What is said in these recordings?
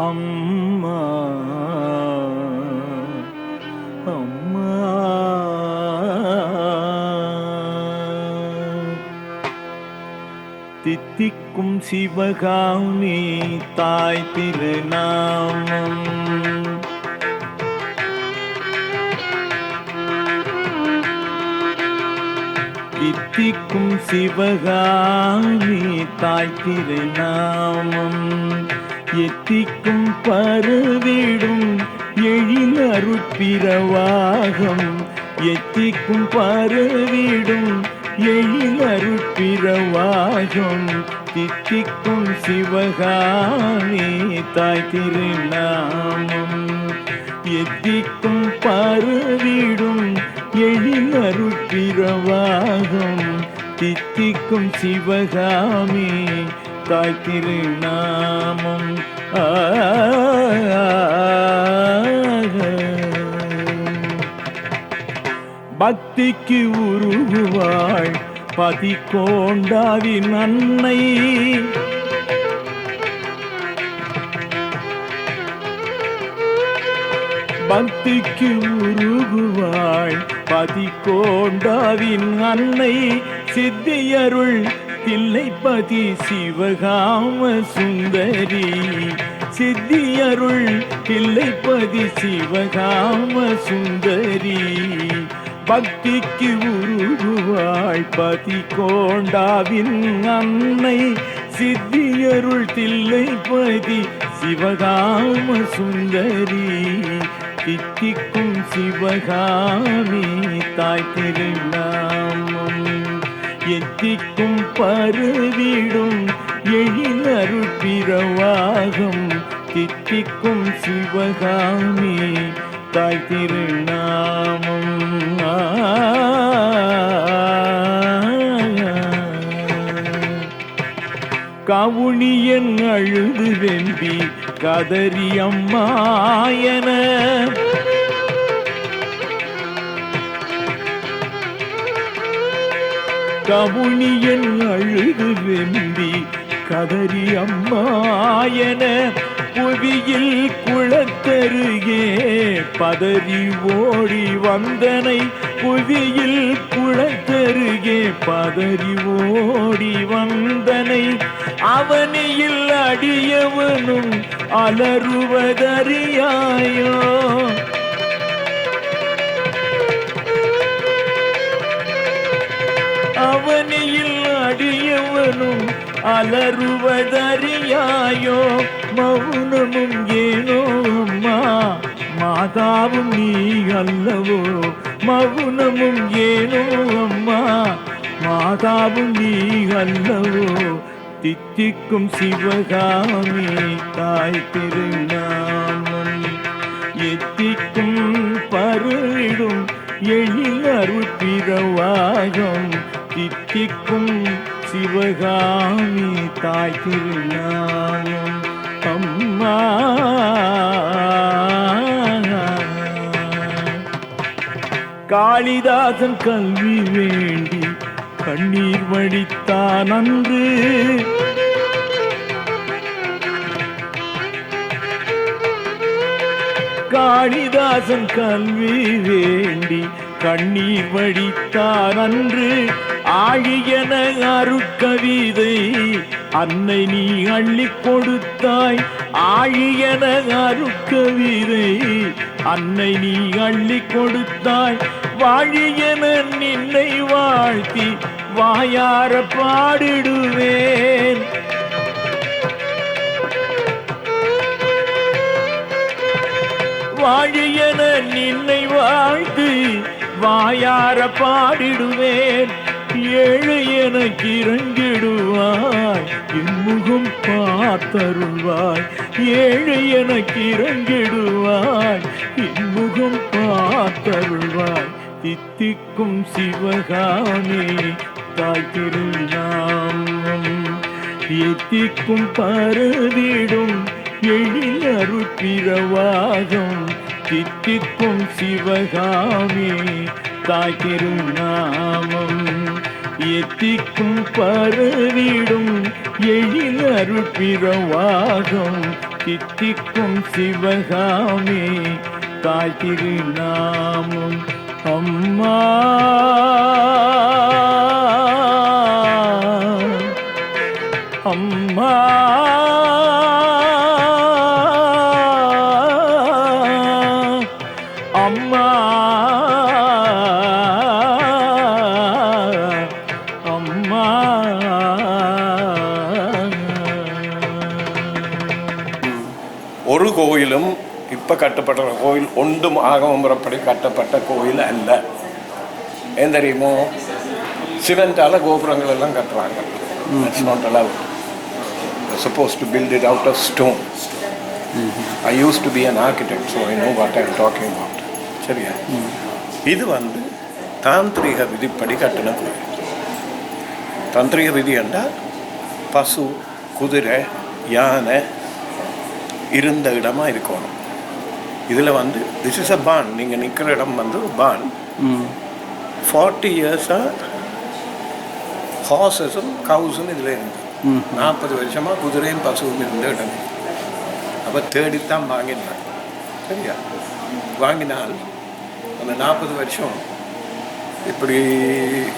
அம்மா அம்மா தித்திக்கும் சிவகாமி தாய் திருநாமம் தித்திக்கும் சிவகாமி தாய் திருநாமம் எத்திக்கும் பருவிடும் எழிலருட்பிரவாகம் எத்திக்கும் பருவிடும் எழிலருட்பிரவாகம் தித்திக்கும் சிவகாமி தாய் திருநாமம் எத்திக்கும் பருவிடும் எழிலருட்பிரவாகம் தித்திக்கும் சிவகாமி தாய் திருநாமம் பக்திக்கு உருகுவாள் பதிக்கோண்டாவின் அன்னை பக்திக்கு உருகுவாள் பதிக்கோண்டாவின் அன்னை சித்தியருள் தில்லைப்பதி சிவகாம சுந்தரி சித்தியருள் தில்லைப்பதி சிவகாம சுந்தரி பக்திக்கு உருகுவாள் பதிக்கோண்டாவின் அன்னை சித்தியருள் தில்லைப்பதி சிவகாம சுந்தரி தித்திக்கும் சிவகாமி தாய் திருநாமம் எத்திக்கும் பருவிடும் எழிலருட்பிரவாகம் தித்திக்கும் சிவகாமி தாய் திருநாமம் கவுனியன் அழுது வெம்பி கதறி அம்மாயன கவுனியன் அழுது வெம்பி கதறி அம்மாயன புவியில் குளத்தருகே பதறி ஓடி வந்தனை புவியில் குளத்தருகே பதறி ஓடி வந்தனை அவனியில் அடியவனும் அலறுவதறியாயோ அவனியில் அடியவனும் அலறுவதறியாயோ மௌனமும் ஏனோ அம்மா மாதாவும் நீ அல்லவோ மௌனமும் ஏனோ அம்மா மாதாவும் நீ அல்லவோ தித்திக்கும் சிவகாமி தாய் திருநாமம் எத்திக்கும் பருவிடும் எழிலருட்பிரவாகம் தித்திக்கும் சிவகாமி தாய் திருநாமம் அம்மா காளிதாசன் கல்வி வேண்டி கண்ணீர் வடித்தான் அன்று காளிதாசன் கல்வி வேண்டி கண்ணீர் வடித்தான் அன்று ஆழியன அருட்கவிதை அன்னை நீ அள்ளி கொடுத்தாய் ஆழியன அருட்கவிதை அன்னை நீ அள்ளி கொடுத்தாய் வாழியன நின்னை வாழ்த்தி வாயார பாடிடுவேன் வாழியன நின்னை வாழ்த்து வாயார பாடிடுவேன் ஏழை எனக்கு இறங்கிடுவாய் காத்தருள்வாய், ஏழை எனக்கு இறங்கிடுவாய், இன்முகம் பார்த்தருள்வாய். தித்திக்கும் சிவகாமி தாய் திருநாமம் எத்திக்கும் பரவிடும் எழில் அருட்பிரவாகம். தித்திக்கும் சிவகாமி தாய் திருநாமம் எத்திக்கும் பரவிடும் எழில் அருட்பிரவாகம். தித்திக்கும் சிவகாமி தாய் திருநாமம். அம்மா அம்மா அம்மா அம்மா. ஒரு கோயிலும் இப்போ கட்டப்பட்ட கோயில் ஒன்றும் ஆகமமுறைப்படி கட்டப்பட்ட கோயில் அல்ல. ஏன் தெரியுமோ, சிமெண்டால கோபுரங்கள் எல்லாம் கட்டுறாங்க. That's not allowed. They're supposed to build it out of stone. I used to be an architect, so I know what I'm talking about. சரியா? இது வந்து தாந்திரிக விதிப்படி கட்டின கோயில். தாந்திரிக விதி என்றால் பசு, குதிரை, யானை இருந்த இடமா இருக்கணும். இதில் வந்து திஸ் இஸ் அ பான். நீங்கள் நிற்கிற இடம் வந்து பான். 40 இயர்ஸாக ஹார்ஸஸும் கவுஸும் இதில் இருந்து 40 வருஷமாக குதிரையும் பசுவும் இருந்த இடம். அப்போ தேடித்தான் வாங்கினாங்க. சரியா? வாங்கினால் அந்த 40 வருஷம் இப்படி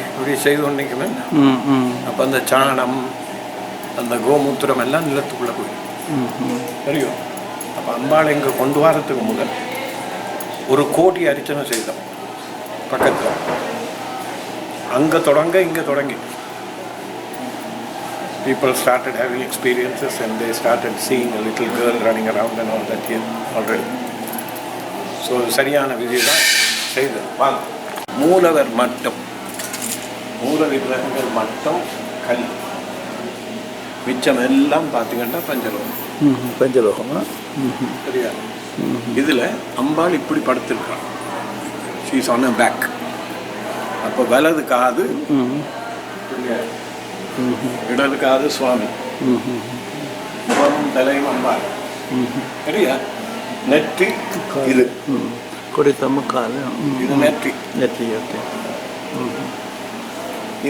இப்படி செய்து கொண்டிருக்கணும். அப்போ அந்த சாணம், அந்த கோமூத்திரம் எல்லாம் நிலத்துக்குள்ளே போயிடும். தெரியும்? அப்போ அம்பாளை இங்கே கொண்டு வரத்துக்கு முதல் ஒரு கோடி அர்ச்சனை செய்தோம் பக்கத்தில். அங்கே தொடங்க இங்கே தொடங்கி people started having experiences and they started seeing a little girl running around and all that here already. So சரியான விதி தான் செய்தது. வாங்க, மூலவர் மட்டும், மூல விக்கிரகங்கள் மட்டும் கல், மிச்சம் எல்லாம் பார்த்தீங்கன்னா பஞ்சலோகம். பஞ்சலோகமா? சரியா? இதில் அம்பாள் இப்படி படுத்திருக்கான். she is on her back. அப்போ வலது காது இடது காது சுவாமி, முகமும் தலையும் அம்பாள். சரியா? நெற்றி இது கொடித்தம்ம காது, இது நெற்றி. நெற்றி. ஓகே.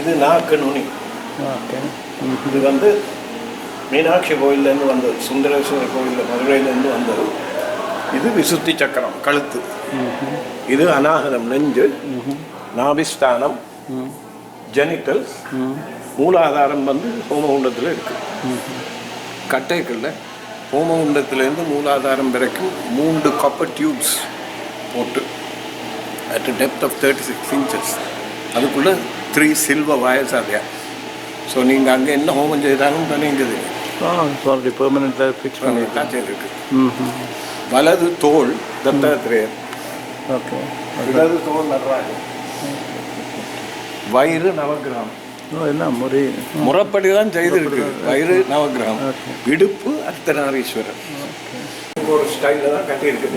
இது நாக்கு நுனி. ஓகே. இது வந்து மீனாட்சி கோயிலேருந்து வந்தது, சுந்தரேஸ்வரர் கோயில் மதுரையிலேருந்து வந்தது. இது விசுத்தி சக்கரம், கழுத்து. இது அநாகதம், நெஞ்சு. நாபிஸ்தானம், ஜெனிட்டல்ஸ். மூலாதாரம் வந்து ஹோமகுண்டத்தில் இருக்குது. கட்டைக்குள்ள ஹோமகுண்டத்திலேருந்து மூலாதாரம் வரைக்கும் 3 காப்பர் டியூப்ஸ் போட்டு அட் டெப்த் ஆஃப் 36 inches. அதுக்குள்ளே 3 சில்வர் வயர்ஸ் ஆகியா. ஸோ நீங்கள் அங்கே என்ன ஹோமம் செய்தாலும் தானே இங்கே ஆல்ரெடி பெர்மனெண்ட்டாக ஃபிக்ஸ் பண்ணிட்டு செய்திருக்கு. வலது தோல் தத்தாத்திரேயர். ஓகே. இடது தோல் நடராஜன். வயிறு நவகிராம். எல்லாம் முறைப்படி தான் செய்திருக்கு. வயிறு நவகிராம், இடுப்பு அர்த்தநாரீஸ்வரர். ஒரு ஸ்டைலில் தான் கட்டியிருக்கு.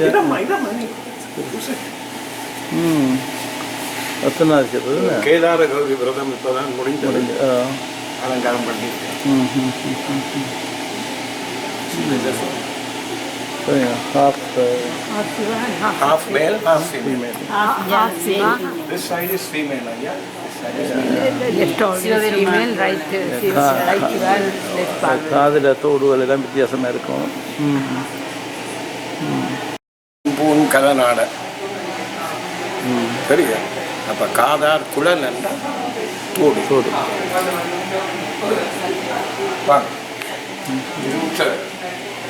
அர்த்தநாரீஸ்வரர் கேதார கௌரி விரதம் இப்போ தான் முடிஞ்சது. அலங்காரம் பண்ணி half male, half female. This side is female, yeah. female, right? காதில் தோடுகள் எல்லாம் வித்தியாசமாக இருக்கும். பூன் கதநாட. சரியா? அப்போ காதார் குழல் என்றால் தோடு. தோடு.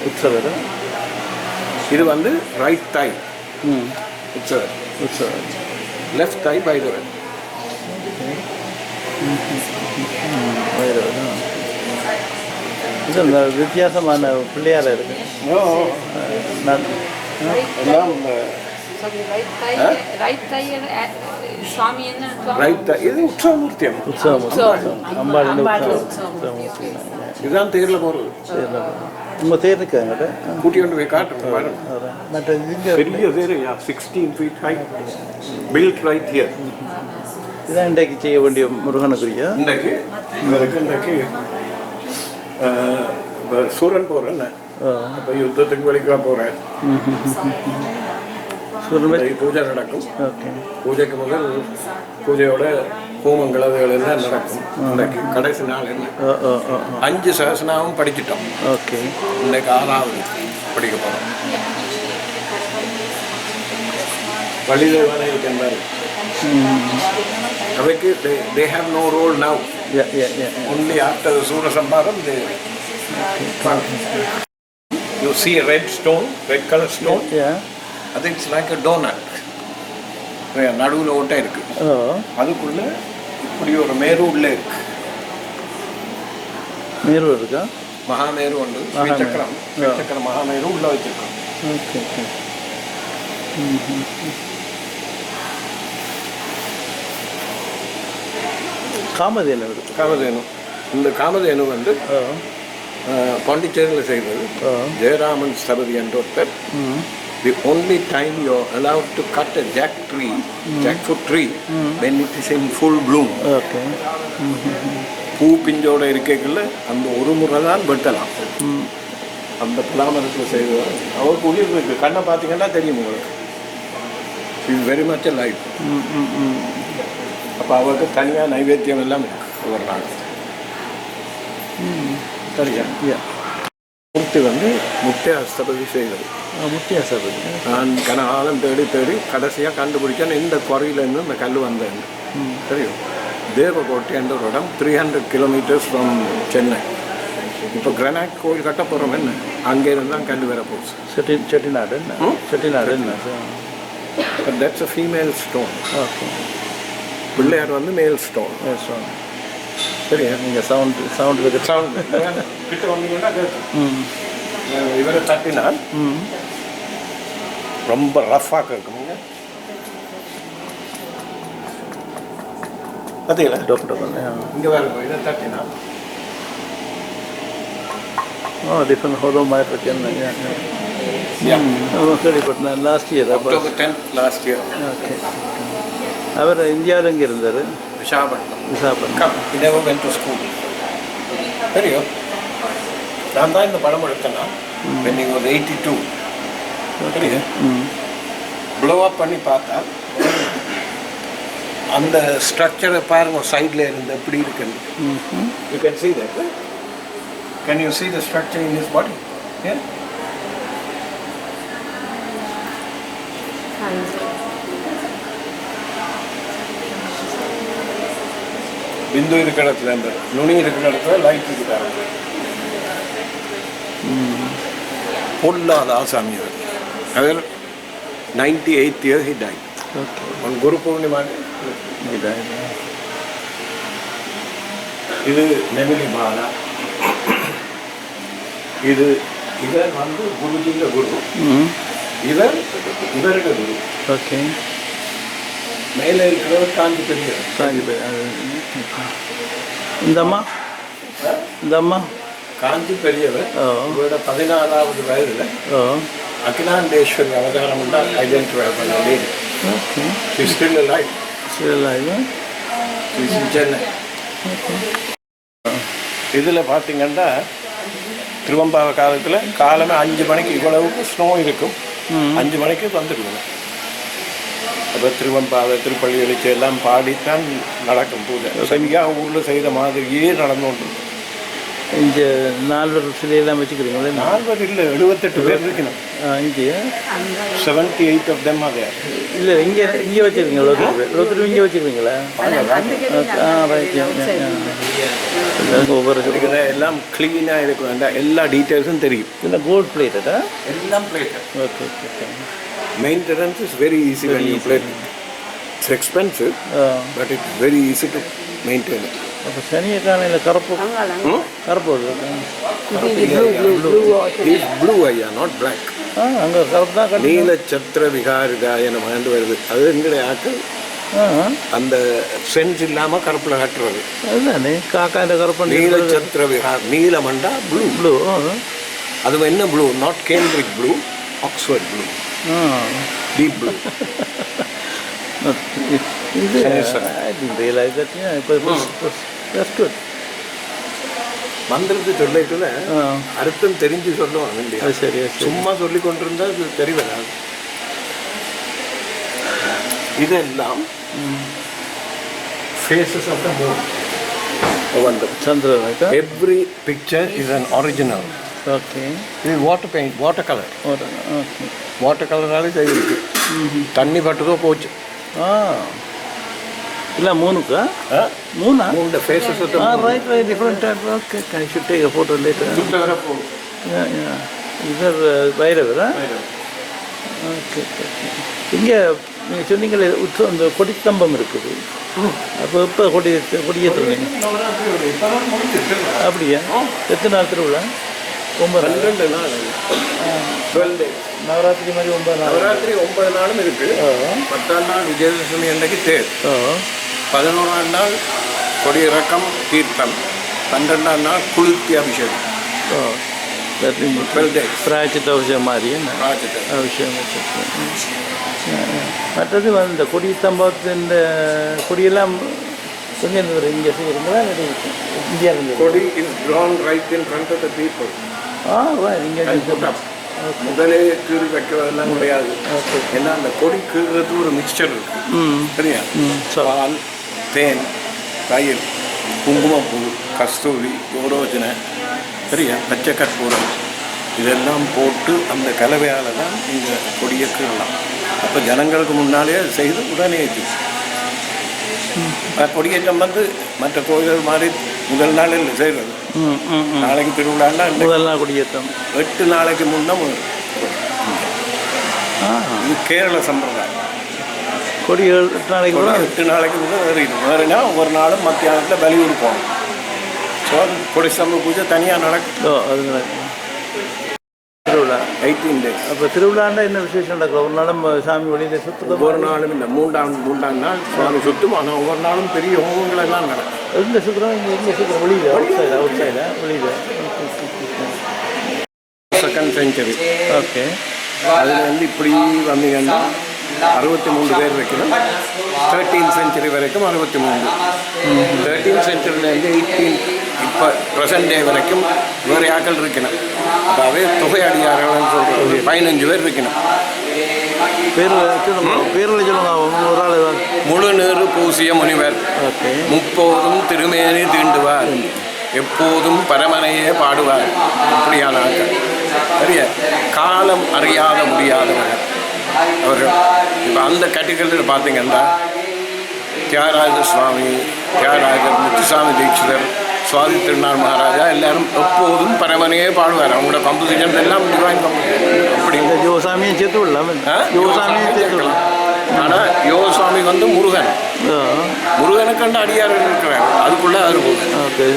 உற்சவர். இது வந்து ரைட் தை. உற்சவர். உற்சவர். லெஃப்ட் தை பைரவர். இது வித்தியாசமான பிள்ளையார் இருக்கு. எல்லாம் Right thigh சுவாமி என்ன ரைட் இது உற்சவமூர்த்தியம். உற்சவம் அம்பாளின் உற்சவம். இதுதான் தேரில் போகிறது. உங்கள் தேர் இருக்காங்க கூட்டி கொண்டு போய் காட்டுறோம் பாருங்க. மற்ற இங்கே பெரிய தேர் 16 feet high built right here. இதான் இன்றைக்கு செய்ய வேண்டிய முருகனுக்குரிய இன்றைக்கு இன்றைக்கு சூரன் போகிறேன். அப்போ யுத்தத்துக்கு வெளிக்கா போகிறேன். பூஜை நடக்கும். பூஜைக்கு முதல் பூஜையோட ஹோமங்கள் அதுகள் எல்லாம் நடக்கும். இன்றைக்கு கடைசி நாள் என்ன 5 சகசனாவும் படிச்சிட்டோம். ஓகே, இன்றைக்கு 6வது படிக்க போகிறோம். வள்ளிதேவனை இருக்கின்றார். அவைக்கு they have no role now. Only after the Surasamharam they you see a red color stone. அது இட்ஸ் லைக் அ டோனட். நடுவில் ஓட்டை இருக்கு. அதுக்குள்ள இப்படி ஒரு மேரூர்ல இருக்கு. மேரு இருக்கா? மகாமேரு உண்டு. சக்கரம் மகாமேரு உள்ள வச்சிருக்கோம். Okay okay. காமதேனு இருக்கு. காமதேனு. இந்த காமதேனு வந்து பாண்டிச்சேரியில் செய்கிறது. ஜெயராமன் ஸ்தபதி என்ற ஒருத்தர். The only time you're allowed to cut a jackfruit tree, when it is in full bloom. Okay. பூ பிஞ்சோட இருக்கைகளில் அந்த ஒரு முறை தான் வெட்டலாம். அந்த பிளாமரத்தில் செய்வது அவருக்கு உயிர் இருக்கு. கண்ணை பார்த்தீங்கன்னா தெரியும் உங்களுக்கு. Is very much a life. அப்போ அவருக்கு தனியாக நைவேத்தியம் எல்லாம் இருக்கு ஒரு நாள். சரியா? மூர்த்தி வந்து முட்டை அஸ்தபதி செய்கிறது. முட்டை அஸ்தபதி நான் கனகாலம் தேடி கடைசியாக கண்டுபிடிச்சேன் இந்த குறையிலேருந்து இந்த கல் வந்தேன். தெரியும், தேவகோட்டை என்ற ஒரு இடம் 300 kilometers ஃப்ரம் சென்னை. இப்போ கிரானைட் கோயில் கட்ட போகிறோம். என்ன அங்கேருந்து தான் கல் வர போகுது. செட்டிநாடு என்ன? But that's a female stone. Okay. Pillaiyar வந்து மேல் ஸ்டோன். சரியா? நீங்கள் சவுண்ட் கிட்ட வந்தீங்கன்னா இவரை தட்டினால் ரொம்ப ரஃபாக இருக்குங்க. பார்த்தீங்களா? இங்கே வேறு இதை தட்டினா டிஃபரெண்ட் ஹோதோ மாதிரி இருக்குன்னு கேள்விப்பட்டேன். Last year October 10th last year. Okay. அவர் இந்தியாவில் எங்கே இருந்தார்? Visakhapatnam. He never went to school. தெரியும், நான் தான் இந்த படம் எடுத்தேன்னா when he was 82. தெரியும், ப்ளோ அப் பண்ணி பார்த்தா அந்த ஸ்ட்ரக்சரை பாருங்க சைடில் இருந்து எப்படி இருக்குன்னு. You can see that. Can you see the structure in his body? Yeah. பிந்து இருக்கிற இடத்துல இந்த நுனி இருக்கிற இடத்துல லைட் இருக்கிறாரு. பொல்லாத ஆசாமி அவர். அவர் 98 years he died. On Guru Purnima. இது நெமிலி பாலா. இவர் வந்து குருஜிங்க குரு. இவருடைய குரு. ஓகே. மேலே இருக்கிறவர் காஞ்சி பெரியவர். இந்த அம்மா காஞ்சி பெரியவர். இவரோட 14வது வயதில் அகிலாண்டேஸ்வரி அவதாரம் ஐடென்டிஃபை பண்ண lady. Okay. She's still alive. She's in Chennai. இதில் பார்த்தீங்கன்னா திருவம்பாவ காலத்தில் காலமே 5 மணிக்கு இவ்வளவுக்கு ஸ்னோ இருக்கும். 5 மணிக்கு வந்துடுவோம். அப்போ திருவம்பாவை திருப்பள்ளி எழுச்சி எல்லாம் பாடித்தான் நடக்கும் பூஜை. சரியாக ஊரில் செய்த மாதிரியே நடந்து கொண்டு. இங்கே 4 சிலையெல்லாம் வச்சுக்கிறீங்களே? 4 இல்லை, 78 பேர் இருக்கணும். இங்கே 78 of them are there. இல்லை, இங்கே வச்சுருக்கீங்களா? ஒருத்தர் இங்கே வச்சுருக்கீங்களா? ஒவ்வொரு எல்லாம் க்ளீனாக இருக்கும். அந்த எல்லா டீட்டெயில்ஸும் தெரியும். இல்லை, கோல்ட் பிளேட்டடா? எல்லாம் plated. Okay okay. Maintenance is very easy when you plate it. It's expensive, but it's very easy to maintain it. அப்போ சனியக்கானையில் கருப்பு It's blue ஐயா, not black. அங்கே கருப்பு தான். நீல சத்திர விகாரிதாய நம வருது. அது எங்களுடைய ஆக்கள் அந்த சென்ஸ் இல்லாமல் கருப்பில் கட்டுறது. அதுதானே காக்காண்ட கருப்பன் நீலச்சத்திர விஹார். நீலமண்டா ப்ளூ. ப்ளூ அது என்ன blue? Not Cambridge blue, Oxford blue, deep blue. இது I didn't realize that. That's good. மந்திரத்தை சொல்லிட்டுல அர்த்தம் தெரிஞ்சு சொல்லுவாங்க இல்லையா? சரி, சும்மா சொல்லி கொண்டிருந்தா அது தெரிவராது. இதெல்லாம் faces of the moon. சந்திரன். Every picture is an original. Okay. இது water paint, water colour. Okay. Water கலராலே செய்யிருக்கு. தண்ணி பட்டுதோ போச்சு. இல்லை மூணுக்கா? மூணா? மூணு faces of the moon. Right, different type. Okay, I should take a photo later. சுத்தவர போகும். இது வைரவரா? ஓகே. இங்கே நீங்கள் சொன்னீங்களே உற்சவம், இந்த கொடிக்கம்பம் இருக்குது. அப்போ இப்போ கொடியேற்றுவீங்க? அப்படியா? எத்தனை நாள் திருவிழா? 12 நாள். 12 days. நவராத்திரி மாதிரி 9 நாள். நவராத்திரி 9 நாளும் இருக்கு. 10ஆம் நாள் விஜயதசமி அன்னைக்கு தேர். 11ஆம் நாள் கொடியிறக்கம் தீர்த்தம். 12ஆம் நாள் குளிர்த்தி அபிஷேகம். 12 days. பிராய்ச்சித்த அபிஷேகம் மாதிரி அபிஷேகம் வச்சிருக்கேன். மற்றது இந்த கொடி ஸ்தம்பத்தின் கொடியெல்லாம் எங்கேருந்து வரும்? இங்கே செய்கிறீங்களா? இந்தியாவிலேருந்து? கொடி is drawn right in front of the people. இங்கே முதலே கீறி வைக்கிறதெல்லாம் கிடையாது. ஏன்னா அந்த கொடி கீறுறது ஒரு மிக்சர் இருக்கு. சரியா? பால், தேன், தயிர், குங்குமப்பூ, கஸ்தூரி, யோரோஜனை, சரியா, பச்சை கற்பூரம், இதெல்லாம் போட்டு அந்த கலவையால் தான் இந்த கொடியை கீறலாம். அப்போ ஜனங்களுக்கு முன்னாலே அது செய்து உடனே ஏற்றி கொடியேற்றம் வந்து மற்ற கோயில்கள் மாதிரி முதல் நாள் இல்லை செய்கிறது. நாளைக்கு திருவிழான்னா முதல் நாள் கொடியேற்றம் 8 நாளைக்கு முன்னே இது கேரள சம்பிரதாயம். கொடி 8 நாளைக்கு கூட 8 நாளைக்கு முன்னே ஏறிடும். வேறுனா ஒவ்வொரு நாளும் மத்தியானத்தில் வெளியூர் போகணும். ஸோ கொடி ஸ்தம்ப பூஜை தனியாக நடக்கும். அது நடக்கும். திருவிழா 18 days. அப்போ திருவிழாண்டா என்ன விசேஷம் நடக்கும்? ஒரு நாளும் சாமி வெளியில் சுற்றுறது? ஒவ்வொரு நாளும் இல்லை. மூன்றாம் நாள் சுவாமி சுற்றும். ஆனால் ஒவ்வொரு நாளும் பெரிய ஹோமங்கள் எல்லாம் நடக்கும். எங்கே சுற்றுறோம்? இங்கே சுற்றுறோம். வெளியில் அவுட் சைடா? வெளியில். Second century. ஓகே. அதில் வந்து இப்படி வந்தீங்கன்னா 63 பேர் வைக்கணும். 13th century வரைக்கும் 63. 13th centuryலேருந்து 18 இப்போ ப்ரெசன்ட் டே வரைக்கும் வேறு ஆக்கள் இருக்கணும். அதாவது தொகை அடியார்கள்னு சொல்கிறது 15 பேர் இருக்கணும். பேர் சொல்லுங்க. ஒரு ஆள் முழு நீறு பூசிய முனிவர், முப்போதும் திருமேனி தீண்டுவார், எப்போதும் பரமனையே பாடுவார். இப்படியான ஆக்கள். சரியா? காலம் அறியாத முடியாதவர்கள் அவர்கள். இப்போ அந்த கேட்டகரியில் பார்த்தீங்கன்னா தியாகராஜ சுவாமி, தியாகராஜர், முத்துசாமி தீட்சிதர், சுவாதி திருநாள் மகாராஜா எல்லாரும் எப்போதும் பரமனையே பாடுவார். அவங்களோட கம்போசிஷன் எல்லாம் டிவைன் கம்போசிஷன். அப்படி யோசாமியை சேர்த்து விடலாம். யோசாமியை சேர்த்து விடலாம். ஆனால் யோகசாமி வந்து முருகனுக்கு அடியார்கள் இருக்கிறார். அதுக்குள்ளே அவர் ஓகே.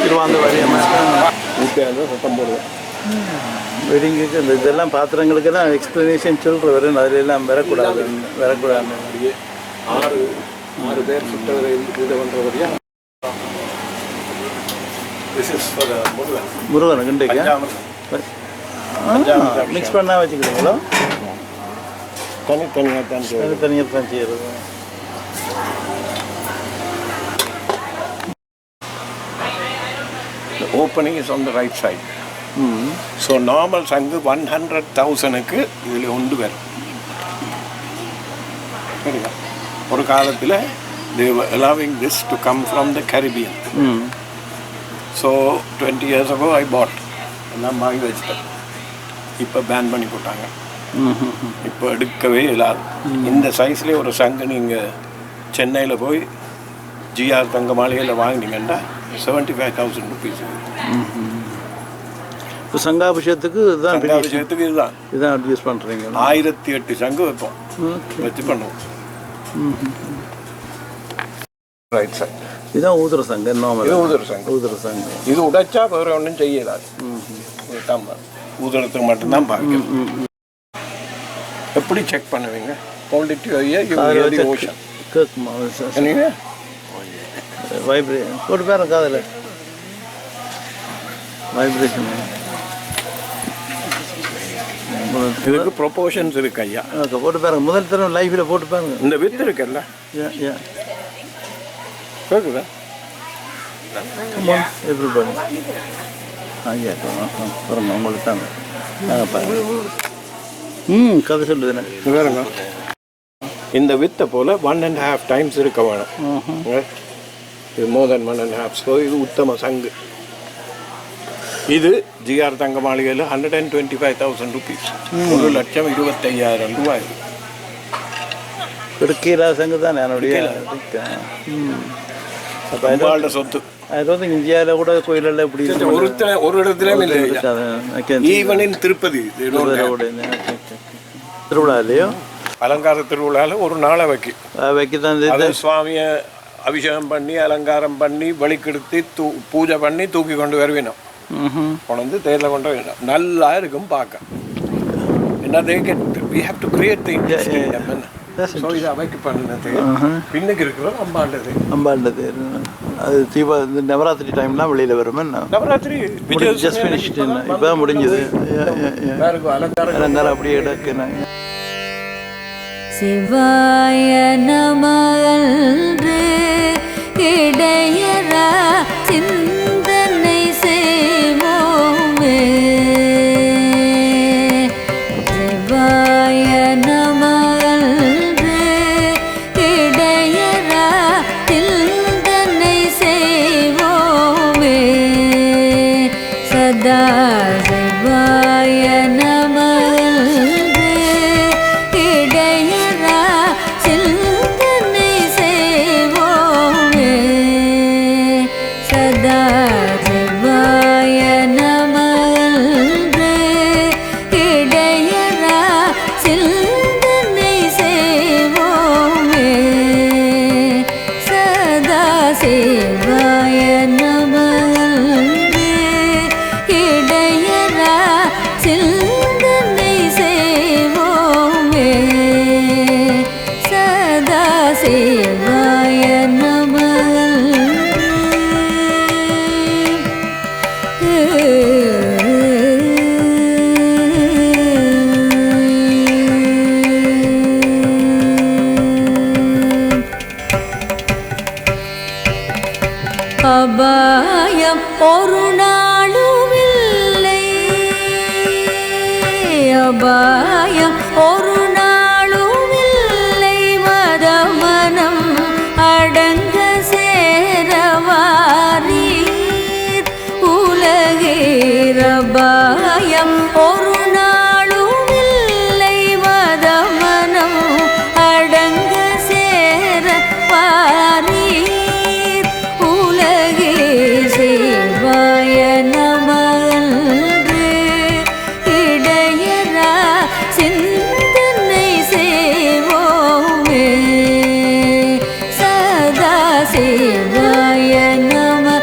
திருவாந்தவாடியமாக சத்தம் போடுவேன். வெடிங்குக்கு இந்த இதெல்லாம் பாத்திரங்களுக்கு தான் எக்ஸ்பிளனேஷன் சொல்கிற வரும். அதில் எல்லாம் வரக்கூடாது. 6 பேர் சுட்டவரை பூஜை பண்ணுறவரையா. முருகன் கிண்டைக்கு மிக்ஸ் பண்ணா வச்சுக்கிறீங்களோ? தனித்தனியாக தான் செய்யறது. Opening is on the right side. So normal சங்கு 100,000க்கு இதில் ஒன்று வரும். சரிங்களா? ஒரு காலத்தில் they were allowing this to come from the Caribbean. So 20 years ago I bought. எல்லாம் வாங்கி வச்சுட்டேன். இப்போ பேன் பண்ணி போட்டாங்க. இப்போ எடுக்கவே இல்லாது. இந்த சைஸ்லேயே ஒரு சங்கு நீங்கள் சென்னையில் போய் ஜிஆர் தங்க மாளிகையில் வாங்கினீங்கன்னா 75,000 rupees. இப்போ சங்காபிஷேகத்துக்கு இதுதான் சங்காபிஷேகத்துக்கு இதுதான் யூஸ் பண்ணுறீங்க. 1008 சங்கு வைப்போம். வச்சு பண்ணுவோம். Right side. இதுதான் ஊதுற சங்கு. ஊதுற சங்கு. இது உடைச்சா வேறு ஒன்றும் செய்யலாது. ஊதுறதுக்கு மட்டும்தான் பார்க்கணும். எப்படி செக் பண்ணுவீங்க? Hold it to your ear, you hear the ocean. கேட்குமா வைப்ரேஷன் போட்டு பாருங்க காதில் வைப்ரேஷன் இதுக்கு ப்ரொபோஷன்ஸ் இருக்கு ஐயா. ஓகே போட்டு பாருங்க முதல் தடவை லைஃப்பில் போட்டு பாருங்க. இந்த வித்து இருக்குல்ல கேட்குதா எவ்ரிபடி ஐயா பாருங்க உங்களுக்கு தாங்க பாருங்க கதை சொல்லுதுண்ணே வேறுங்க. இந்த வித்தை போல் 1.5 times இருக்க வேணும். இது மோர் தென் 1.5. ஸோ இது உத்தம சங்கு. இது ஜிஆர் தங்க மாளிகையில் 125,000 rupees. 1,25,000 ரூபாய். கீழே சங்கு தானே என்னுடைய அம்பாளோட சொத்து. இந்தியாவில் கூட கோயிலெல்லாம் இப்படி ஒரு இடத்துலையும் இல்லை. ஈவன் இன் திருப்பதி திருவிழா இல்லையோ அலங்கார திருவிழாவில் ஒரு நாளை வைக்கதான் சுவாமியை அபிஷேகம் பண்ணி அலங்காரம் பண்ணி வெளிக்கெடுத்து பூஜை பண்ணி தூக்கி கொண்டு வருவினோம். கொண்டு வந்து தேரில் கொண்டு வரணும். நல்லா இருக்கும் பார்க்க. என்ன we have to create the industry. So இதை அவைக்கு பண்ணது பின்னுக்கு இருக்கிறோம் அம்பாண்டது அது தீபா இந்த நவராத்திரி டைம்லாம் வெளியில் வரும். நவராத்திரி ஜஸ்ட் ஃபினிஷ்டு இப்போ முடிஞ்சது. அலங்காரம் அப்படியே எடுக்கிறாங்க. சிவாய நமல்று இடையரா சிந்தனை செய்வோமே. சிவாய நமல்று இடையரா சிந்தனை செய்வோமே. சதா சிவாய அபாயம் ஒரு நாளுமில்லை. அபாயம் ஒரு நாளுமில்லை. மதமனம் அடங்க சேரவாரீர் உலகீர். அபாயம் ஒரு நாளுமில்லை. மதமனம் அடங்க சேரவாரீர் சிவாய நமல்று இடையரா சிந்தனை செய்வோமே. சதா சிவாய நமல்று.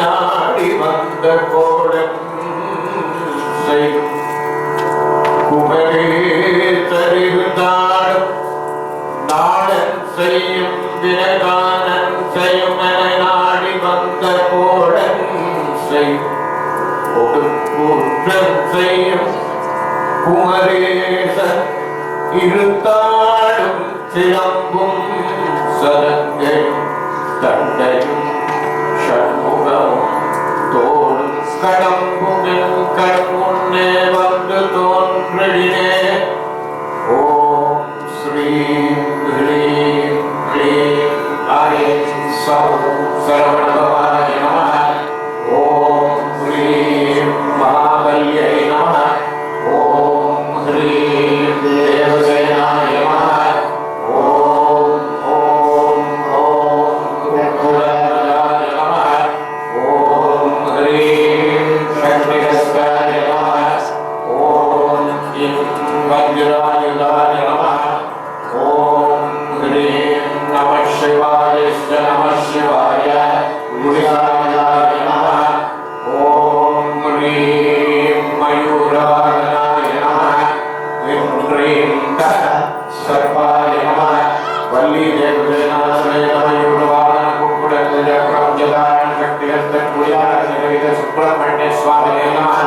நாடி வந்த கோடன் செய்யும் குமரே தருந்தாடும் நாடன் செய்யும் வினகானன் செய்யும் என நாடி வந்த கோடன் செய்யும் ஒடுக்கூற்றம் செய்யும் குமரேசன் இருத்தாடும் சிலம்பும் சதங்கையும் தண்டையும் ஷண்முகமும் தோளும் கடம்பும் என் கண் முன்னே வந்து தோன்றினே. ஓம் ஸ்ரீம் ஹ்ரீம் க்ளீம் ஐம் சௌம் சரவணபவாய நமः. ஓம் ஹ்ரீம் மகாபல்யை நமः. ஓம் ஹ்ரீம் தேவசேனாய நமः. ஓம் ஓம் ஓம் குருகுலராய நமः. ஓம் ஹ்ரீம் சக்திகஸ்தாய நமः. ஓம் இம் வஜ்ராயுதாய நமः. ஓம் ஹ்ரீம் நமः சிவாய நமः சிவாய குருசாய நமः. ஓம் ஹ்ரீம் மயூராய நமः. ஹ்ரீம் சர்வாய நமः. வள்ளி தேவசேனாசனேய மயூரவாகன குக்குடத்வஜ பிரம்ஜதாய சக்திகஸ்த குடியார நிகரித சுப்பிரமணிய சுவாமியே நமः.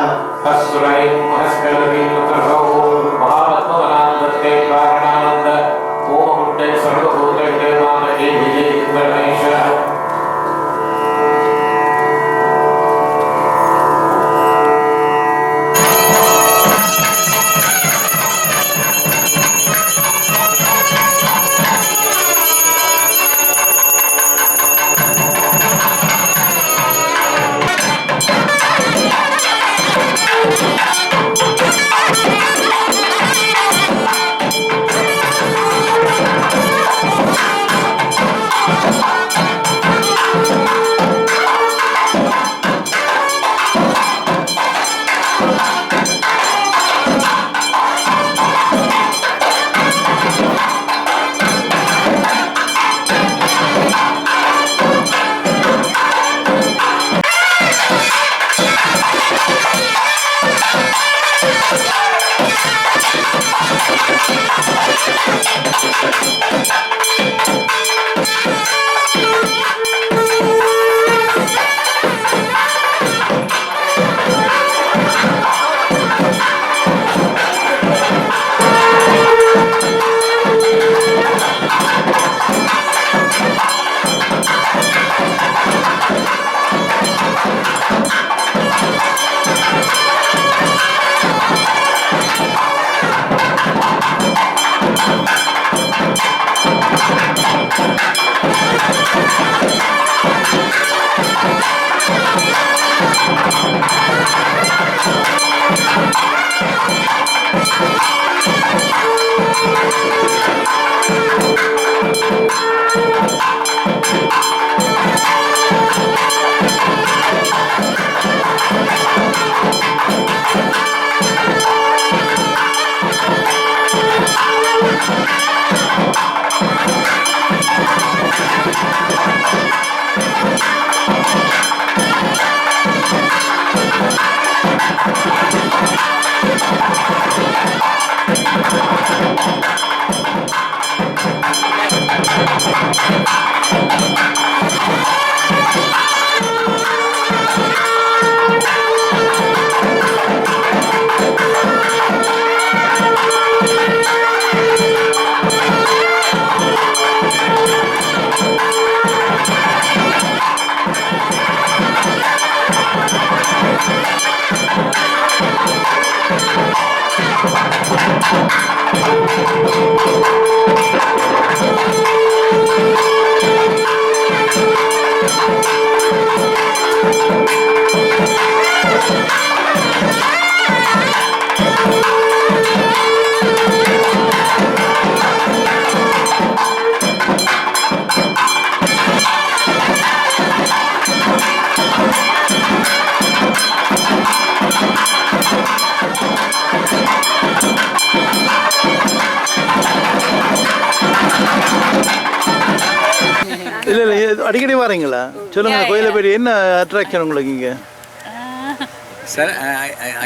ஹஸ்ரைம் ஹஸ்கலவீம் உத்ரஹோ மகாத்மவனானந்தே காரணானந்த ஓமுட்டே சர்வபூதே மானகே விஜய் பரமேஸ்வர. Thank you. அடிக்கடி வரீங்களா? சொல்லுங்க, கோயிலை பற்றி என்ன அட்ராக்ஷன் உங்களுக்கு இங்கே? Sir,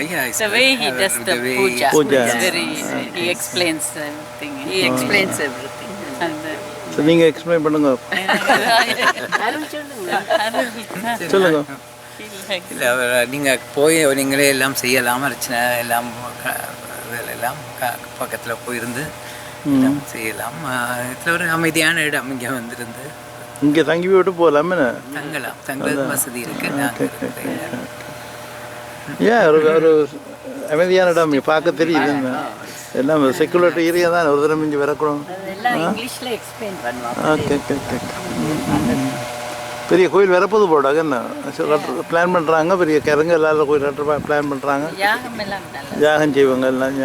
it's The way he does the puja. Puja. It's very, he explains everything. He explains everything. And, சரி, நீங்கள் எக்ஸ்பிளைன் பண்ணுங்க. சொல்லுங்க. இல்லை நீங்கள் போய் நீங்களே எல்லாம் செய்யலாம், பிரச்சனை எல்லாம் இதெல்லாம் பக்கத்தில் போயிருந்து எல்லாம் செய்யலாம். இதில் ஒரு அமைதியான இடம் இங்கே வந்திருந்து இங்கே தங்கி விட்டு போகலாமே. தங்கலாம், தங்குறது வசதி இருக்குது. ஏன் ஒரு அமைதியான இடம் பார்க்க தெரியுது. எல்லாம் செக்குலர் ஏரியா தான், ஒரு தடவை இங்கே வரக்கூடாது. Englishல explain பண்ணுவாங்க. Okay okay okay. பெரிய கோயில் வரப்போது போடாங்க என்ன பிளான் பண்ணுறாங்க. பெரிய கரங்க எல்லாரும் கோயில் பிளான் பண்ணுறாங்க. யாகம் எல்லாம் நல்லா. யாகம் செய்வாங்க எல்லாம்.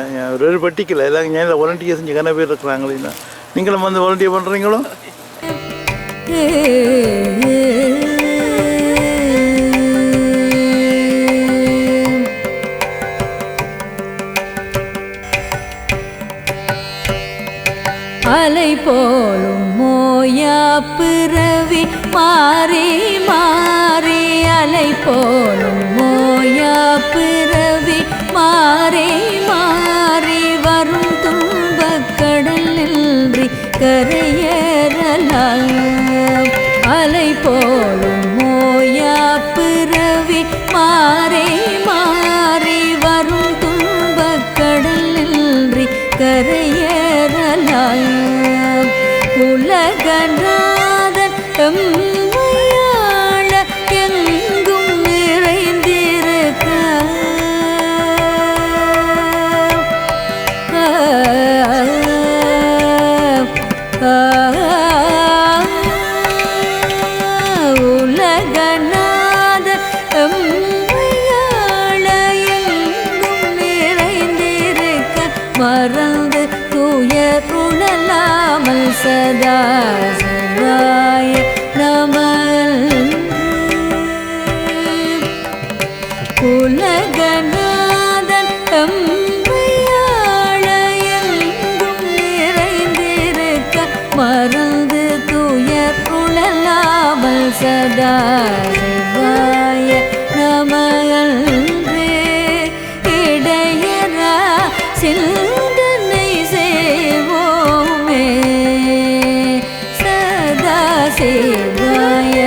ஒரு பட்டிக்கல எல்லாம் ஞான வாலண்டியர் செஞ்சு கன பேர் இருக்கிறாங்களே. நீங்களும் வந்து வாலண்டியர் பண்ணுறீங்களோ? அலை போலும் மோயா பிறவி மாறி மாறி அலை போலும் மோயா பிறவி மாறி மாறி வரும் துன்பக் கடல் நின்றி கரையேறலாம். அலை போலும் மோயா பிறவி மாறி மாறி வரும் துன்பக் கடல் நின்றி கரையேறலாம். உலகநாதன் எம்மையாள எங்கும் நிறைந்திருக்க உலகநாதன் எம்மையாள எங்கும் நிறைந்திருக்க மறந்து துயருணலாமல் சதா சிவாய நம. உலகநாதன் எம்மையாள எங்கும் நிறைந்திருக்க மறந்து துயருணலாமல் சதா சிவாய நம. இடையரா சிந்தனை செய்வோமே சதா சிவாய